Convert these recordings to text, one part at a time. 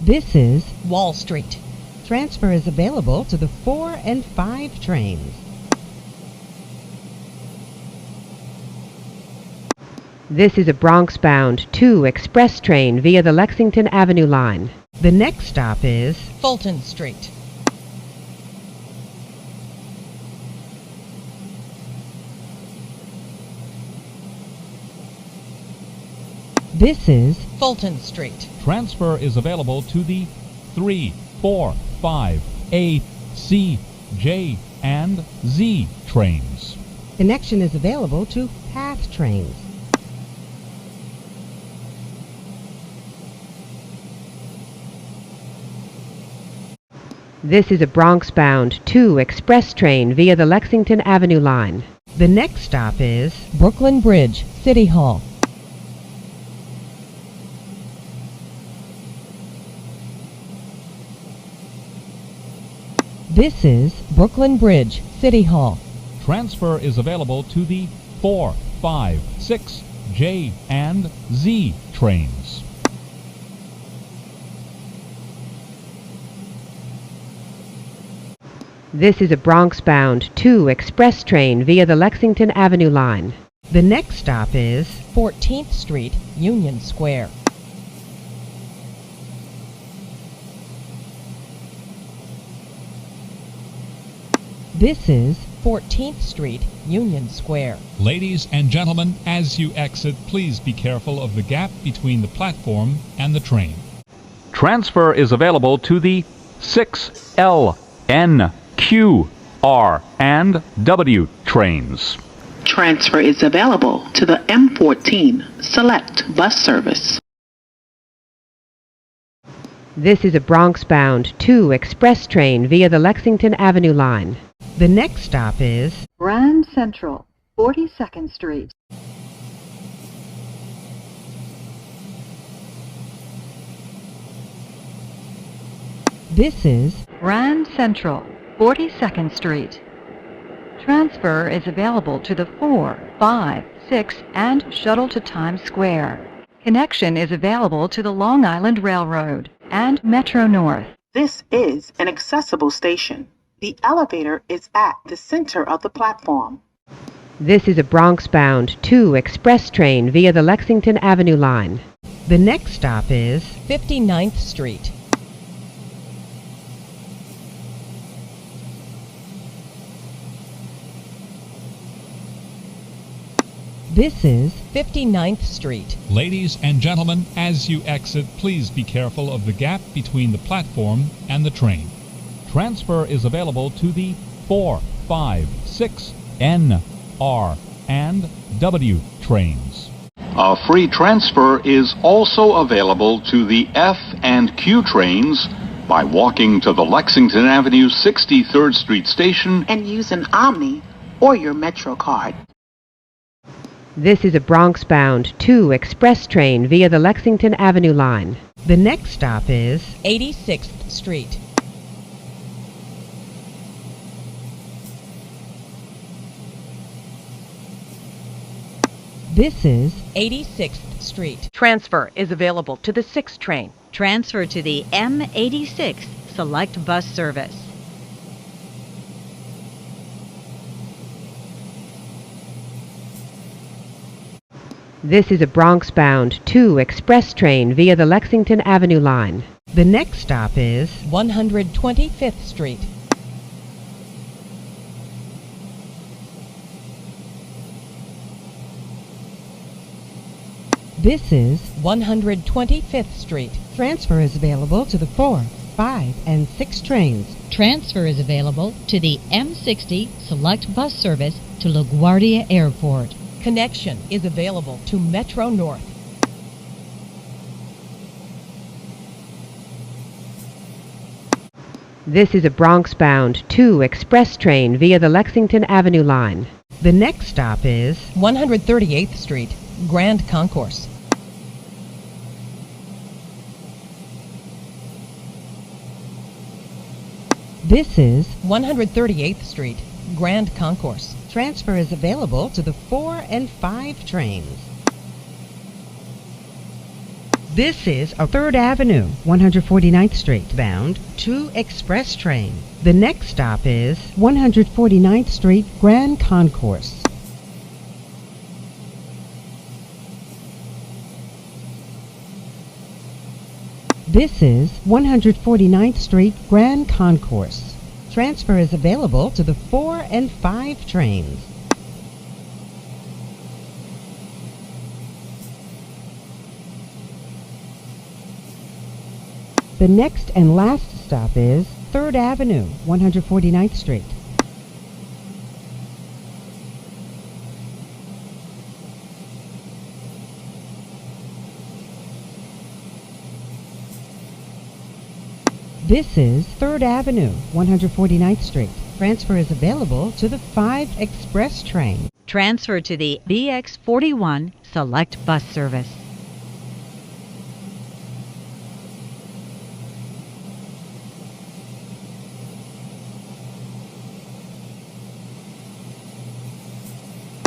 This is Wall Street. Transfer is available to the 4 and 5 trains. This is a Bronx-bound 2 express train via the Lexington Avenue Line. The next stop is Fulton Street. This is Fulton Street. Transfer is available to the 3, 4, 5, A, C, J, and Z trains. Connection is available to PATH trains. This is a Bronx-bound 2 express train via the Lexington Avenue Line. The next stop is Brooklyn Bridge, City Hall. This is Brooklyn Bridge, City Hall. Transfer is available to the 4, 5, 6, J, and Z trains. This is a Bronx-bound 2 express train via the Lexington Avenue Line. The next stop is 14th Street, Union Square. This is 14th Street, Union Square. Ladies and gentlemen, as you exit, please be careful of the gap between the platform and the train. Transfer is available to the 6, L, N, Q, R, and W trains. Transfer is available to the M14 Select Bus Service. This is a Bronx-bound 2 express train via the Lexington Avenue Line. the next stop is Grand Central, 42nd Street. This is Grand Central, 42nd Street. Transfer is available to the 4, 5, 6, and shuttle to Times Square. Connection is available to the Long Island Railroad and Metro North. This is an accessible station. The elevator is at the center of the platform. This is a Bronx-bound 2 express train via the Lexington Avenue Line. the next stop is 59th Street. this is 59th Street. Ladies and gentlemen, as you exit, please be careful of the gap between the platform and the train. Transfer is available to the 4, 5, 6, N, R, and W trains. A free transfer is also available to the F and Q trains by walking to the Lexington Avenue 63rd Street station And use an Omni or your Metro card. This is a Bronx-bound 2 express train via the Lexington Avenue Line. the next stop is 86th Street. this is 86th Street. Transfer is available to the 6 train. Transfer to the M86 Select Bus Service. This is a Bronx-bound 2 express train via the Lexington Avenue Line. the next stop is 125th Street. this is 125th Street. transfer is available to the 4, 5, and 6 trains. Transfer is available to the M60 Select Bus Service to LaGuardia Airport. Connection is available to Metro North. This is a Bronx-bound 2 express train via the Lexington Avenue Line. the next stop is 138th Street, Grand Concourse. this is 138th Street, Grand Concourse. transfer is available to the 4 and 5 trains. This is a 3rd Avenue, 149th Street bound 2 express train. The next stop is 149th Street Grand Concourse. This is 149th Street Grand Concourse. Transfer is available to the 4 and 5 trains. The next and last stop is 3rd Avenue, 149th Street. This is 3rd Avenue, 149th Street. Transfer is available to the 5 express train. Transfer to the BX41 Select Bus Service.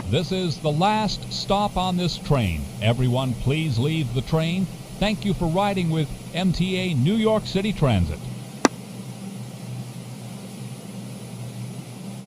This is the last stop on this train. Everyone please leave the train. Thank you for riding with MTA New York City Transit.